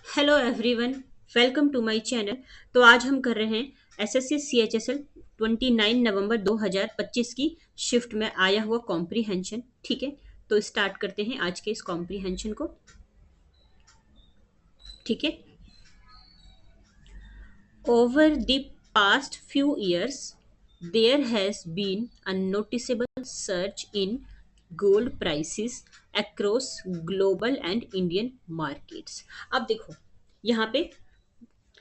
Hello everyone, welcome to my channel. तो आज हम कर रहे हैं एसएससी सीएचएसएल 29 नवंबर 2025 की शिफ्ट में आया हुआ कॉम्प्रीहेंशन। ठीक है, तो स्टार्ट करते हैं आज के इस कॉम्प्रीहेंशन को। ठीक है, over the past few years there has been a noticeable surge in gold prices across global and Indian markets। अब देखो, यहाँ पे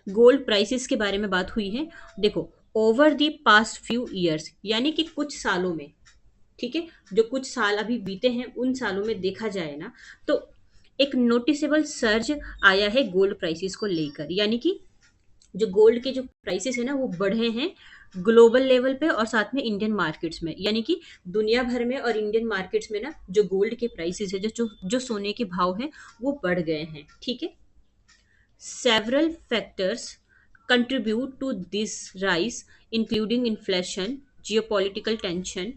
गोल्ड प्राइसेस के बारे में बात हुई है। देखो, over the past few years यानी कि कुछ सालों में, ठीक है, जो कुछ साल अभी बीते हैं उन सालों में देखा जाए ना, तो एक नोटिसेबल सर्ज आया है गोल्ड प्राइसेस को लेकर। यानी कि जो गोल्ड के जो प्राइसेस है ना वो बढ़े हैं ग्लोबल लेवल पे और साथ में इंडियन मार्केट्स में। यानी कि दुनिया भर में और इंडियन मार्केट्स में ना जो गोल्ड के प्राइसेस है, जो सोने के भाव हैं वो बढ़ गए हैं। ठीक है, several factors contribute to this rise, including inflation, geopolitical tension,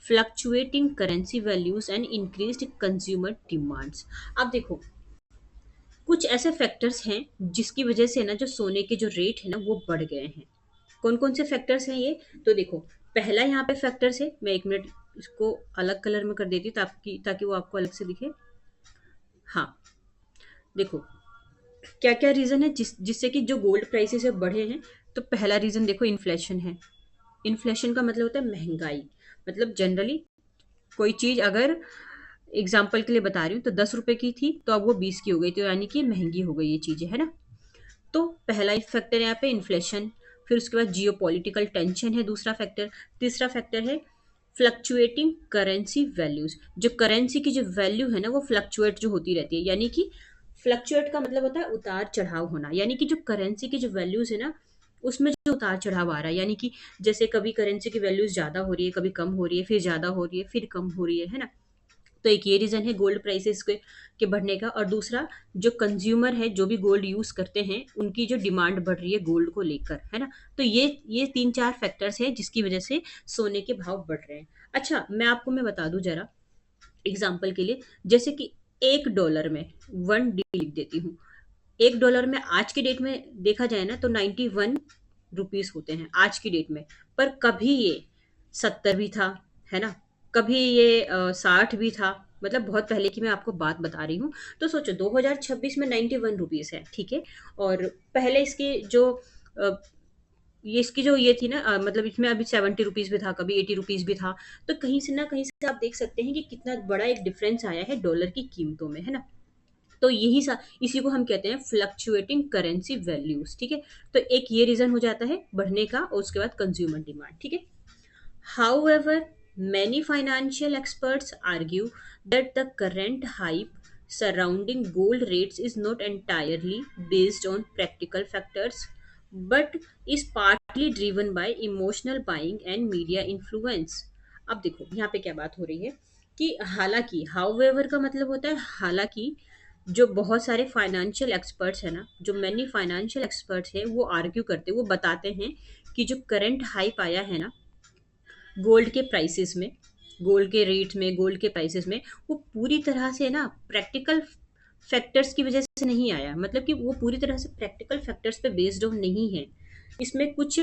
fluctuating currency values, and increased consumer demands। अब देखो, कुछ ऐसे फैक्टर्स हैं जिसकी वजह से ना जो सोने के जो रेट है ना वो बढ़ गए हैं। कौन कौन से फैक्टर्स हैं ये? तो देखो, पहला यहाँ पे फैक्टर्स है, मैं एक मिनट इसको अलग कलर में कर देती हूँ ताकि वो आपको अलग से दिखे। हाँ, देखो, क्या क्या रीजन है जिससे कि जो गोल्ड प्राइसेस है बढ़े हैं। तो पहला रीजन देखो, इन्फ्लेशन है। इन्फ्लेशन का मतलब होता है महंगाई। मतलब जनरली कोई चीज अगर, एग्जाम्पल के लिए बता रही हूँ, तो 10 रुपए की थी तो अब वो 20 की हो गई, तो यानी कि महंगी हो गई ये चीजें, है ना। तो पहला फैक्टर यहाँ पे इन्फ्लेशन। फिर उसके बाद जियो पॉलिटिकल टेंशन है दूसरा फैक्टर। तीसरा फैक्टर है फ्लक्चुएटिंग करेंसी वैल्यूज। जो करेंसी की जो वैल्यू है ना वो फ्लक्चुएट जो होती रहती है। यानी कि फ्लक्चुएट का मतलब होता है उतार चढ़ाव होना। यानी कि जो करेंसी की जो वैल्यूज है ना उसमें जो उतार चढ़ाव आ रहा है। यानी कि जैसे कभी करेंसी की वैल्यूज ज्यादा हो रही है, कभी कम हो रही है, फिर ज्यादा हो रही है, फिर कम हो रही है ना। तो एक ये रीजन है गोल्ड प्राइसेस के बढ़ने का। और दूसरा, जो कंज्यूमर है, जो भी गोल्ड यूज करते हैं, उनकी जो डिमांड बढ़ रही है गोल्ड को लेकर, है ना। तो ये तीन चार फैक्टर्स हैं जिसकी वजह से सोने के भाव बढ़ रहे हैं। अच्छा, मैं बता दूं जरा एग्जाम्पल के लिए। जैसे कि $1 में 1 डी लिख देती हूँ। $1 में आज की डेट में देखा जाए ना तो 91 रुपीज होते हैं आज की डेट में। पर कभी ये 70 भी था, है ना। कभी ये 60 भी था। मतलब बहुत पहले की मैं आपको बात बता रही हूँ। तो सोचो 2026 में 91 रुपीज है, ठीक है। और पहले इसके जो अ, ये इसकी जो ये थी ना, मतलब इसमें अभी 70 रुपीज भी था, कभी 80 रुपीज भी था। तो कहीं से आप देख सकते हैं कि कितना बड़ा एक डिफरेंस आया है डॉलर की कीमतों में, है ना। तो इसी को हम कहते हैं फ्लक्चुएटिंग करेंसी वैल्यूज। ठीक है, तो एक ये रीजन हो जाता है बढ़ने का, और उसके बाद कंज्यूमर डिमांड। ठीक है। However, many financial experts argue that the current hype surrounding gold rates is not entirely based on practical factors but is partly driven by emotional buying and media influence। अब देखो यहाँ पे क्या बात हो रही है कि हालांकि, हाउएवर का मतलब होता है हालांकि, जो बहुत सारे फाइनेंशियल एक्सपर्ट्स हैं ना, जो मैनी फाइनेंशियल एक्सपर्ट्स हैं वो आर्ग्यू करते, वो बताते हैं कि जो करंट हाइप आया है ना गोल्ड के प्राइसेस में, गोल्ड के रेट में, गोल्ड के प्राइसेस में, वो पूरी तरह से ना प्रैक्टिकल फैक्टर्स की वजह से नहीं आया। मतलब कि वो पूरी तरह से प्रैक्टिकल फैक्टर्स पे बेस्ड ऑन नहीं है। इसमें कुछ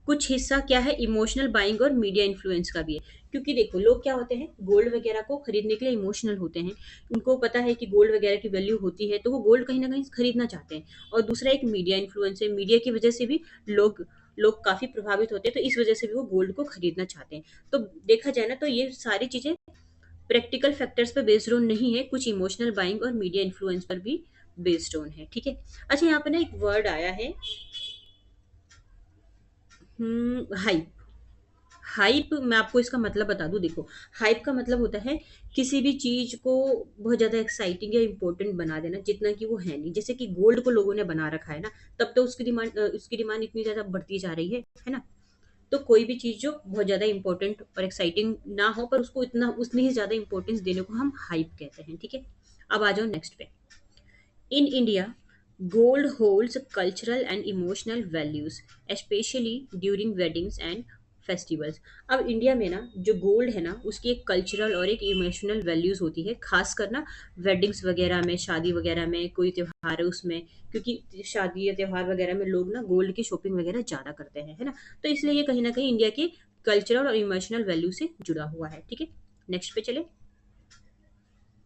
कुछ हिस्सा क्या है, इमोशनल बाइंग और मीडिया इन्फ्लुएंस का भी है। क्योंकि देखो, लोग क्या होते हैं, गोल्ड वगैरह को खरीदने के लिए इमोशनल होते हैं। उनको पता है कि गोल्ड वगैरह की वैल्यू होती है तो वो गोल्ड कहीं ना कहीं खरीदना चाहते हैं। और दूसरा एक मीडिया इन्फ्लुएंस है। मीडिया की वजह से भी लोग लोग काफी प्रभावित होते हैं, तो इस वजह से भी वो गोल्ड को खरीदना चाहते हैं। तो देखा जाए ना तो ये सारी चीजें प्रैक्टिकल फैक्टर्स पे बेस्ड ऑन नहीं है, कुछ इमोशनल बाइंग और मीडिया इन्फ्लुएंस पर भी बेस्ड ऑन है। ठीक है। अच्छा, यहाँ पे ना एक वर्ड आया है, हाइप। हाइप, मैं आपको इसका मतलब बता दूं। देखो, हाइप का मतलब होता है किसी भी चीज को बहुत ज्यादा एक्साइटिंग या इंपॉर्टेंट बना देना, जितना कि वो है नहीं। जैसे कि गोल्ड को लोगों ने बना रखा है ना, तब तो उसकी डिमांड इतनी ज्यादा बढ़ती जा रही है ना। तो कोई भी चीज जो बहुत ज्यादा इंपॉर्टेंट और एक्साइटिंग ना हो पर उसको इतना उतनी ही ज्यादा इंपॉर्टेंस देने को हम हाइप कहते हैं। ठीक है। अब आ जाओ नेक्स्ट पे। In India, gold holds cultural and emotional values, especially during weddings and festivals. अब इंडिया में ना जो गोल्ड है ना उसकी एक कल्चरल और एक इमोशनल वैल्यूज होती है, खासकर ना वेडिंग्स वगैरह में, शादी वगैरह में, कोई त्योहार है उसमें, क्योंकि शादी या त्योहार वगैरह में लोग ना गोल्ड की शॉपिंग वगैरह ज़्यादा करते हैं, है ना। तो इसलिए ये कहीं ना कहीं इंडिया के कल्चरल और इमोशनल वैल्यू से जुड़ा हुआ है। ठीक है, नेक्स्ट पे चले।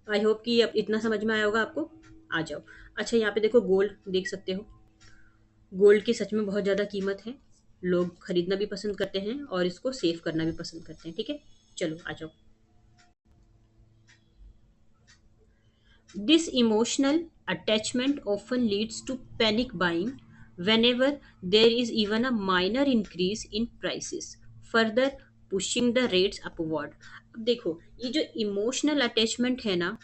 आई होप कि अब इतना समझ में आया होगा आपको। आ जाओ। अच्छा, यहाँ पे देखो गोल्ड देख सकते हो। गोल्ड की सच में बहुत ज़्यादा कीमत है। लोग खरीदना भी पसंद करते हैं और इसको सेव करना भी पसंद करते हैं। ठीक है, चलो आ जाओ। This emotional attachment often leads to panic buying whenever there is even a minor increase in prices, further pushing the rates upward. अब देखो, ये जो इमोशनल अटैचमेंट है ना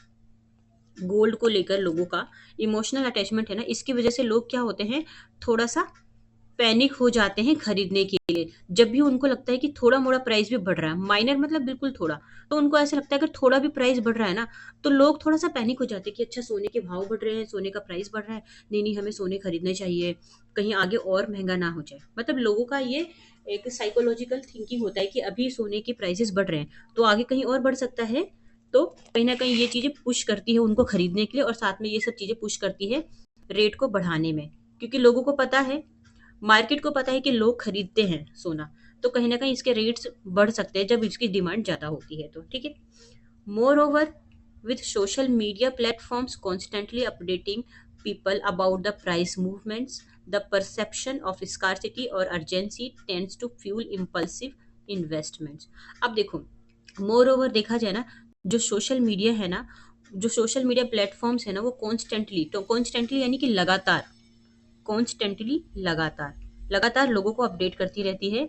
गोल्ड को लेकर, लोगों का इमोशनल अटैचमेंट है ना, इसकी वजह से लोग क्या होते हैं, थोड़ा सा पैनिक हो जाते हैं खरीदने के लिए। जब भी उनको लगता है कि थोड़ा मोड़ा प्राइस भी बढ़ रहा है, माइनर मतलब बिल्कुल थोड़ा, तो उनको ऐसा लगता है अगर थोड़ा भी प्राइस बढ़ रहा है ना, तो लोग थोड़ा सा पैनिक हो जाते हैं कि अच्छा सोने के भाव बढ़ रहे हैं, सोने का प्राइस बढ़ रहा है, नहीं नहीं हमें सोने खरीदने चाहिए, कहीं आगे और महंगा ना हो जाए। मतलब लोगों का ये एक साइकोलॉजिकल थिंकिंग होता है कि अभी सोने के प्राइसेस बढ़ रहे हैं तो आगे कहीं और बढ़ सकता है। तो कहीं ना कहीं ये चीजें पुश करती है उनको खरीदने के लिए, और साथ में ये सब चीजें पुश करती है रेट को बढ़ाने में, क्योंकि लोगों को पता है, मार्केट को पता है कि लोग खरीदते हैं सोना, तो कहीं ना कहीं इसके रेट्स बढ़ सकते हैं जब इसकी डिमांड ज़्यादा होती है तो। ठीक है, more over with social media platforms constantly updating people about the price movements, the perception of scarcity or urgency tends to fuel impulsive investments. अब देखो, मोर ओवर देखा जाए ना, जो सोशल मीडिया है ना, जो सोशल मीडिया प्लेटफॉर्म्स है ना, वो कॉन्स्टेंटली, तो कॉन्स्टेंटली यानी कि लगातार, कॉन्स्टेंटली लगातार लगातार लोगों को अपडेट करती रहती है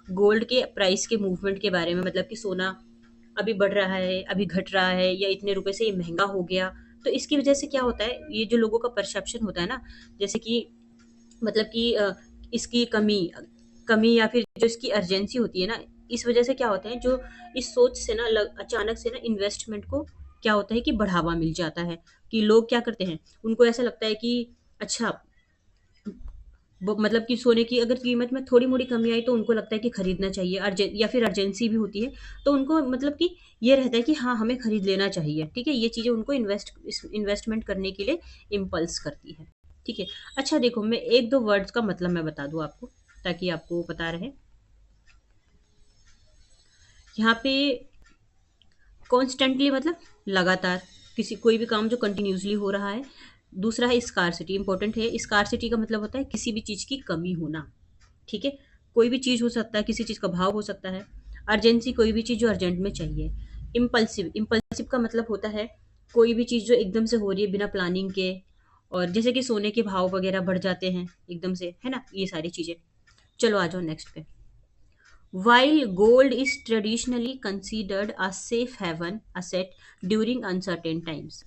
गोल्ड के प्राइस के मूवमेंट के बारे में। मतलब कि सोना अभी बढ़ रहा है, अभी घट रहा है, या इतने रुपए से ये महंगा हो गया। तो इसकी वजह से क्या होता है, ये जो लोगों का परसेप्शन होता है ना, जैसे कि मतलब कि इसकी कमी कमी या फिर जो इसकी अर्जेंसी होती है ना, इस वजह से क्या होता है, जो इस सोच से ना अचानक से ना इन्वेस्टमेंट को क्या होता है कि बढ़ावा मिल जाता है। कि लोग क्या करते हैं, उनको ऐसा लगता है कि अच्छा, मतलब कि सोने की अगर कीमत में थोड़ी मोड़ी कमी आई तो उनको लगता है कि खरीदना चाहिए, या फिर अर्जेंसी भी होती है, तो उनको मतलब कि ये रहता है कि हाँ हमें खरीद लेना चाहिए। ठीक है, ये चीज़ें उनको इन्वेस्टमेंट करने के लिए इम्पल्स करती है। ठीक है। अच्छा देखो, मैं एक दो वर्ड्स का मतलब मैं बता दूं आपको, ताकि आपको पता रहे। यहाँ पे कॉन्स्टेंटली मतलब लगातार, किसी कोई भी काम जो कंटिन्यूसली हो रहा है। दूसरा है स्कार्सिटी, इंपॉर्टेंट है। स्कार्सिटी का मतलब होता है किसी भी चीज़ की कमी होना। ठीक है, कोई भी चीज़ हो सकता है, किसी चीज़ का भाव हो सकता है। अर्जेंसी, कोई भी चीज़ जो अर्जेंट में चाहिए। इम्पल्सिव, इम्पल्सिव का मतलब होता है कोई भी चीज़ जो एकदम से हो रही है बिना प्लानिंग के, और जैसे कि सोने के भाव वगैरह बढ़ जाते हैं एकदम से, है ना, ये सारी चीज़ें। चलो आ जाओ नेक्स्ट पे। While gold is traditionally considered a safe haven asset during uncertain times,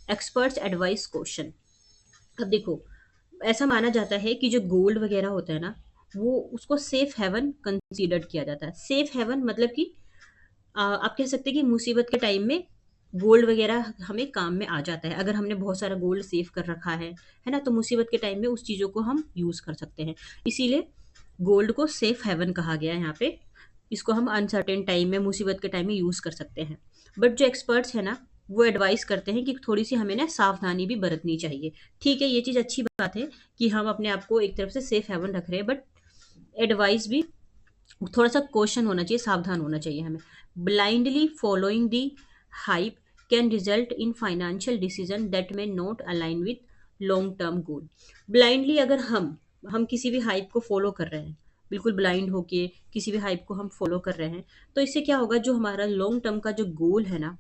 experts advise caution. अब देखो, ऐसा माना जाता है कि जो गोल्ड वगैरह होता है ना, वो उसको सेफ हेवन कंसीडर्ड किया जाता है। सेफ हेवन मतलब कि आप कह सकते हैं कि मुसीबत के टाइम में गोल्ड वगैरह हमें काम में आ जाता है। अगर हमने बहुत सारा गोल्ड सेव कर रखा है ना, तो मुसीबत के टाइम में उस चीज़ों को हम यूज़ कर सकते हैं। इसीलिए गोल्ड को सेफ हेवन कहा गया है यहाँ पे। इसको हम अनसर्टेन टाइम में, मुसीबत के टाइम में यूज़ कर सकते हैं। बट जो एक्सपर्ट्स हैं ना, वो एडवाइस करते हैं कि थोड़ी सी हमें ना सावधानी भी बरतनी चाहिए। ठीक है, ये चीज़ अच्छी बात है कि हम अपने आप को एक तरफ से सेफ हेवन रख रहे हैं, बट एडवाइस भी थोड़ा सा क्वेश्चन होना चाहिए, सावधान होना चाहिए हमें। Blindly following the hype can result in financial decision that may not align with long term goal. Blindly अगर हम किसी भी हाइप को फॉलो कर रहे हैं, बिल्कुल ब्लाइंड होके किसी भी हाइप को हम फॉलो कर रहे हैं, तो इससे क्या होगा, जो हमारा लॉन्ग टर्म का जो गोल है ना,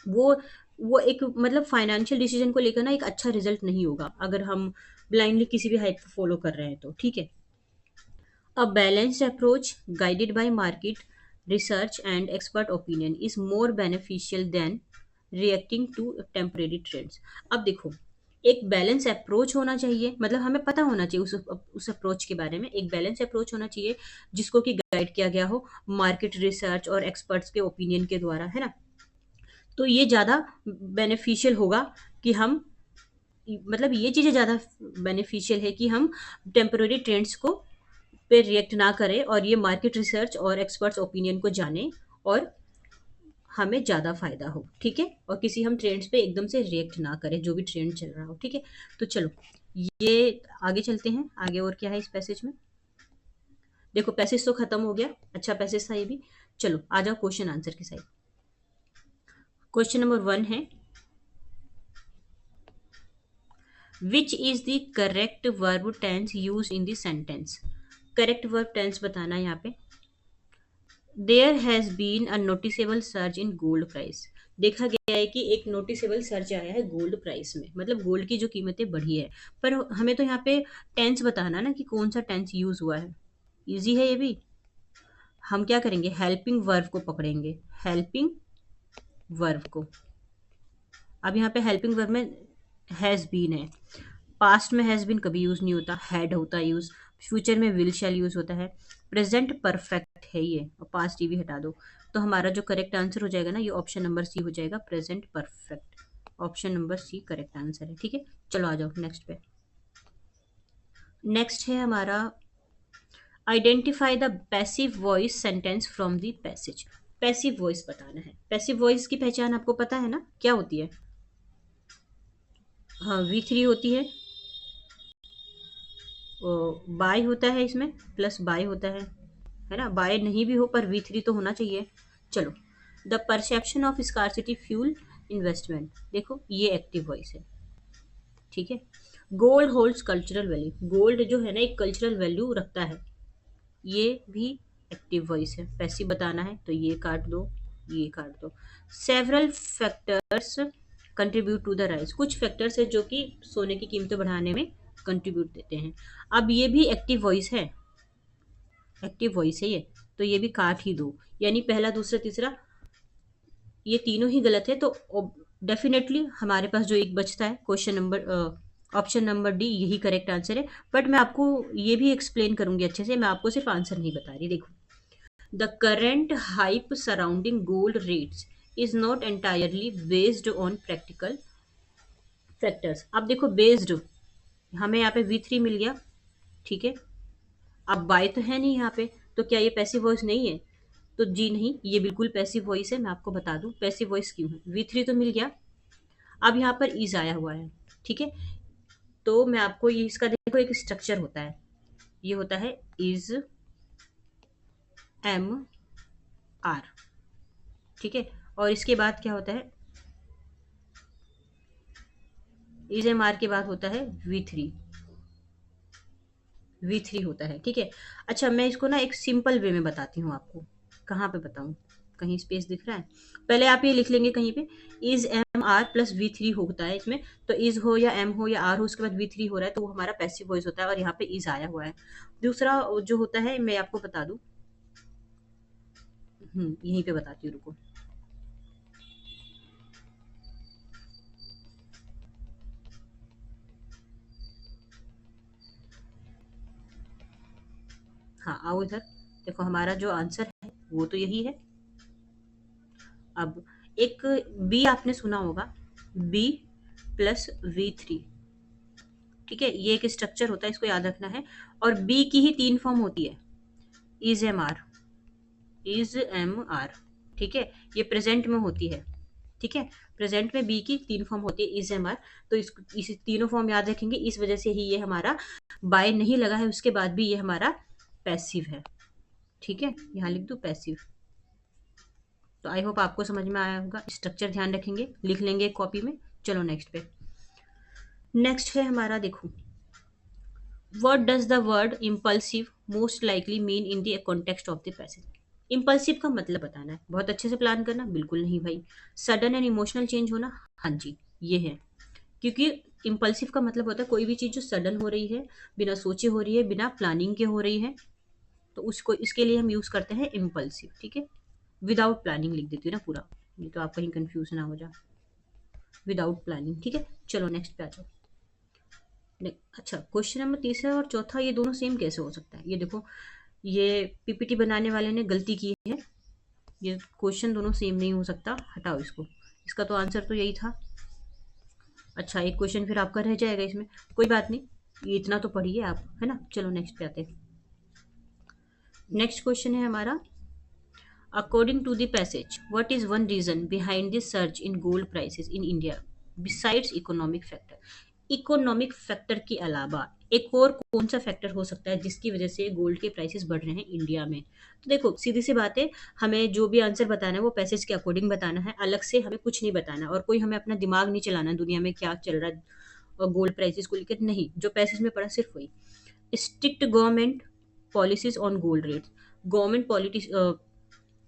वो वो एक मतलब फाइनेंशियल डिसीजन को लेकर ना एक अच्छा रिजल्ट नहीं होगा अगर हम ब्लाइंडली किसी भी हाइप को फॉलो कर रहे हैं तो। ठीक है, a balanced approach guided by market research and expert opinion is more beneficial than reacting to temporary trends. अब देखो, एक बैलेंस अप्रोच होना चाहिए, मतलब हमें पता होना चाहिए उस अप्रोच के बारे में। एक बैलेंस अप्रोच होना चाहिए जिसको कि गाइड किया गया हो मार्केट रिसर्च और एक्सपर्ट्स के ओपिनियन के द्वारा, है ना। तो ये ज़्यादा बेनिफिशियल होगा कि हम, मतलब ये चीज़ें ज़्यादा बेनिफिशियल है कि हम टेम्पररी ट्रेंड्स को पे रिएक्ट ना करे और ये मार्केट रिसर्च और एक्सपर्ट्स ओपिनियन को जाने और हमें ज़्यादा फायदा हो, ठीक है, और किसी हम ट्रेंड्स पे एकदम से रिएक्ट ना करें जो भी ट्रेंड चल रहा हो, ठीक है। तो चलो ये आगे चलते हैं, आगे और क्या है इस पैसेज में। देखो पैसेज तो खत्म हो गया, अच्छा पैसेज था ये भी। चलो आ जाओ क्वेश्चन आंसर के साइड। क्वेश्चन नंबर 1 है, which is the correct verb tense use in the sentence. Correct verb tense बताना है यहाँ पे। There has been a noticeable search in gold price. देखा गया है कि एक नोटिसेबल सर्च आया है गोल्ड प्राइस में, मतलब गोल्ड की जो कीमतें बढ़ी है। पर हमें तो यहाँ पे टेंस बताना ना कि कौन सा टेंस यूज हुआ है। इजी है ये भी। हम क्या करेंगे, हेल्पिंग वर्ब को पकड़ेंगे, हेल्पिंग वर्ब को। अब यहाँ पे हेल्पिंग वर्ब में हैज बीन है। पास्ट में हैज बीन कभी यूज नहीं होता, हैड होता है यूज। फ्यूचर में विल शैल यूज होता है। प्रेजेंट परफेक्ट है ये, और पास्ट ही भी हटा दो। तो हमारा जो करेक्ट आंसर हो जाएगा ना, ये ऑप्शन नंबर सी हो जाएगा, present perfect. Option number C correct answer है, ठीक है। चलो आ जाओ नेक्स्ट पे। नेक्स्ट है हमारा, identify the passive voice sentence from the passage. Passive voice बताना है। पैसिव वॉइस की पहचान आपको पता है ना, क्या होती है। हाँ V3 होती बाय होता है इसमें, प्लस बाय होता है ना। बाय नहीं भी हो पर V3 तो होना चाहिए। चलो, the perception of scarcity fuel investment, देखो ये एक्टिव वॉइस है, ठीक है। Gold holds cultural value, gold जो है ना एक कल्चरल वैल्यू रखता है, ये भी एक्टिव वॉइस है। पैसिव बताना है तो ये काट दो, ये काट दो। Several factors contribute to the rise, कुछ फैक्टर्स है जो कि सोने की कीमतें बढ़ाने में कंट्रीब्यूट देते हैं। अब ये भी एक्टिव वॉइस है, एक्टिव वॉइस है ये, तो ये भी काट ही दो। यानी पहला दूसरा तीसरा ये तीनों ही गलत है, तो डेफिनेटली हमारे पास जो एक बचता है question number option number D, यही करेक्ट आंसर है। बट मैं आपको ये भी एक्सप्लेन करूंगी अच्छे से, मैं आपको सिर्फ आंसर नहीं बता रही। देखो, the current hype surrounding gold rates is not entirely based on practical factors. अब देखो बेस्ड, हमें यहाँ पे V3 मिल गया, ठीक है। अब बाय तो है नहीं यहाँ पे, तो क्या ये पैसिव वॉइस नहीं है। तो जी नहीं, ये बिल्कुल पैसिव वॉइस है। मैं आपको बता दूं पैसिव वॉइस क्यों है। V3 तो मिल गया, अब यहाँ पर इज आया हुआ है, ठीक है। तो मैं आपको ये इसका देखो एक स्ट्रक्चर होता है, ये होता है इज एम आर, ठीक है। और इसके बाद क्या होता है, इज एम आर के बाद होता है V3, V3 होता है, ठीक है। अच्छा मैं इसको ना एक सिंपल वे में बताती हूँ आपको। कहाँ पे बताऊँ, कहीं स्पेस दिख रहा है। पहले आप ये लिख लेंगे कहीं पे, is am are plus V3 होता है इसमें। तो इज हो या एम हो या आर हो, उसके बाद V3 हो रहा है, तो वो हमारा पैसिव वॉइस होता है, और यहाँ पे इज आया हुआ है। दूसरा जो होता है, मैं आपको बता दूं, यहीं पे बताती हूँ, रुको। हाँ आओ इधर, देखो हमारा जो आंसर है वो तो यही है। अब एक बी आपने सुना होगा, बी प्लस V3, ठीक है। ये एक स्ट्रक्चर होता है, इसको याद रखना है। और बी की ही तीन फॉर्म होती है, is am are, is am are, ठीक है। ये प्रेजेंट में होती है, ठीक है। प्रेजेंट में बी की तीन फॉर्म होती है, इज एम आर। तो इस तीनों फॉर्म याद रखेंगे, इस वजह से ही ये हमारा बाय नहीं लगा है, उसके बाद भी ये हमारा पैसिव है, ठीक है। यहाँ लिख दो पैसिव। तो आई होप आपको समझ में आया होगा। स्ट्रक्चर ध्यान रखेंगे, लिख लेंगे कॉपी में। चलो नेक्स्ट पे। नेक्स्ट है हमारा, देखो, what does the word impulsive most likely mean in the context of the passage. Impulsive का मतलब बताना है, बहुत अच्छे से प्लान करना, बिल्कुल नहीं भाई। सडन एंड इमोशनल चेंज होना, हाँ जी ये है। क्योंकि इम्पल्सिव का मतलब होता है कोई भी चीज़ जो सडन हो रही है, बिना सोचे हो रही है, बिना प्लानिंग के हो रही है, तो उसको इसके लिए हम यूज़ करते हैं इम्पल्सिव, ठीक है। विदाउट प्लानिंग लिख देती हूँ ना पूरा, नहीं तो आप कहीं कंफ्यूज ना हो जाए। विदाउट प्लानिंग, ठीक है। चलो नेक्स्ट पे आ जाओ। अच्छा क्वेश्चन नंबर तीसरा और चौथा ये दोनों सेम कैसे हो सकता है। ये देखो, ये पीपीटी बनाने वाले ने गलती की है, ये क्वेश्चन दोनों सेम नहीं हो सकता, हटाओ इसको। इसका तो आंसर तो यही था। अच्छा एक क्वेश्चन फिर आपका रह जाएगा इसमें, कोई बात नहीं, ये इतना तो पढ़िए आप, है ना। चलो नेक्स्ट पे आते हैं। नेक्स्ट क्वेश्चन है हमारा, according to the passage, what is one reason behind the surge in gold prices in India besides economic factor? Economic factor के अलावा एक और कौन सा फैक्टर हो सकता है जिसकी वजह से गोल्ड के प्राइसेस बढ़ रहे हैं इंडिया में? तो देखो, सीधी सी बात है, हमें जो भी आंसर बताना है वो पैसेज के अकॉर्डिंग बताना है, अलग से हमें कुछ नहीं बताना और कोई हमें अपना दिमाग नहीं चलाना दुनिया में क्या चल रहा है और गोल्ड प्राइसेस को लेकर नहीं, जो पैसेज में पढ़ा सिर्फ वही। Strict government policies on gold rate, government politics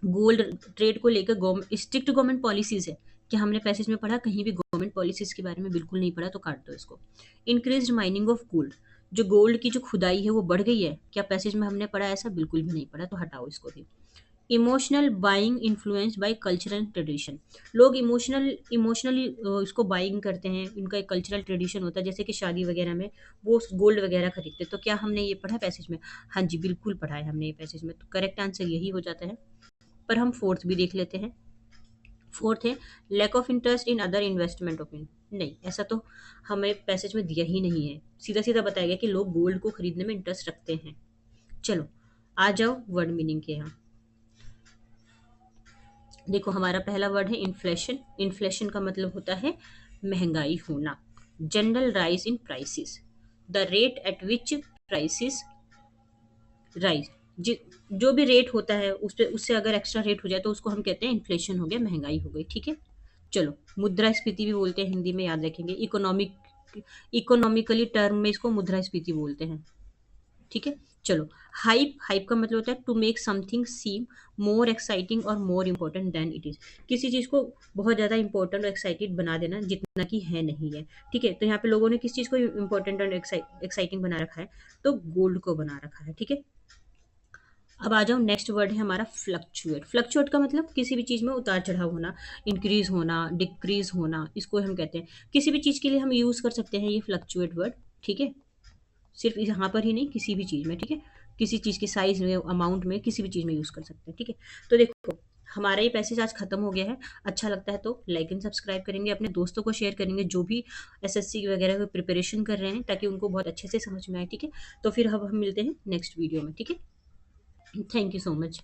gold trade को लेकर स्ट्रिक्ट गवर्नमेंट पॉलिसीज है। क्या हमने पैसेज में पढ़ा? कहीं भी गवर्नमेंट पॉलिसीज के बारे में बिल्कुल नहीं पढ़ा, तो काट दो इसको। इंक्रीज माइनिंग ऑफ गोल्ड, जो गोल्ड की जो खुदाई है वो बढ़ गई है, क्या पैसेज में हमने पढ़ा? ऐसा बिल्कुल भी नहीं पढ़ा, तो हटाओ इसको भी। Emotional buying influence by cultural tradition, लोग इमोशनली इसको बाइंग करते हैं, इनका एक कल्चरल ट्रेडिशन होता है, जैसे कि शादी वगैरह में वो गोल्ड वगैरह खरीदते हैं। तो क्या हमने ये पढ़ा पैसेज में? हाँ जी, बिल्कुल पढ़ा है हमने ये पैसेज में, तो करेक्ट आंसर यही हो जाता है। पर हम फोर्थ भी देख लेते हैं। फोर्थ है lack of interest in other investment opinion, नहीं, ऐसा तो हमें पैसेज में दिया ही नहीं है, सीधा सीधा बताया गया कि लोग गोल्ड को खरीदने में इंटरेस्ट रखते हैं। चलो आ जाओ वर्ड मीनिंग के यहाँ। देखो, हमारा पहला वर्ड है इन्फ्लेशन। इन्फ्लेशन का मतलब होता है महंगाई होना। General rise in prices, the rate at which prices rise, जो भी रेट होता है उस पे उससे अगर एक्स्ट्रा रेट हो जाए तो उसको हम कहते हैं इन्फ्लेशन हो गया, महंगाई हो गई। ठीक है, चलो मुद्रास्फीति भी बोलते हैं हिंदी में, याद रखेंगे। इकोनॉमिकली टर्म में इसको मुद्रास्फीति बोलते हैं। ठीक है, चलो। हाइप, हाइप का मतलब होता है to make something seem more exciting और more important than it is, किसी चीज को बहुत ज्यादा इंपॉर्टेंट और एक्साइटेड बना देना जितना कि है नहीं है। ठीक है, तो यहाँ पे लोगों ने किस चीज को इंपॉर्टेंट और एक्साइटिंग बना रखा है? तो गोल्ड को बना रखा है। ठीक है, अब आ जाओ, नेक्स्ट वर्ड है हमारा फ्लक्चुएट। फ्लक्चुएट का मतलब किसी भी चीज में उतार चढ़ाव होना, इंक्रीज होना, डिक्रीज होना, इसको हम कहते हैं। किसी भी चीज के लिए हम यूज कर सकते हैं ये फ्लक्चुएट वर्ड। ठीक है, सिर्फ यहाँ पर ही नहीं, किसी भी चीज में। ठीक है, किसी चीज की साइज में, अमाउंट में, किसी भी चीज में यूज कर सकते हैं। ठीक है, तो देखो हमारा ये पैसेज आज खत्म हो गया है। अच्छा लगता है तो लाइक एंड सब्सक्राइब करेंगे, अपने दोस्तों को शेयर करेंगे जो भी एसएससी वगैरह की प्रिपरेशन कर रहे हैं, ताकि उनको बहुत अच्छे से समझ में आए। ठीक है, तो फिर अब हम मिलते हैं नेक्स्ट वीडियो में। ठीक है, थैंक यू सो मच।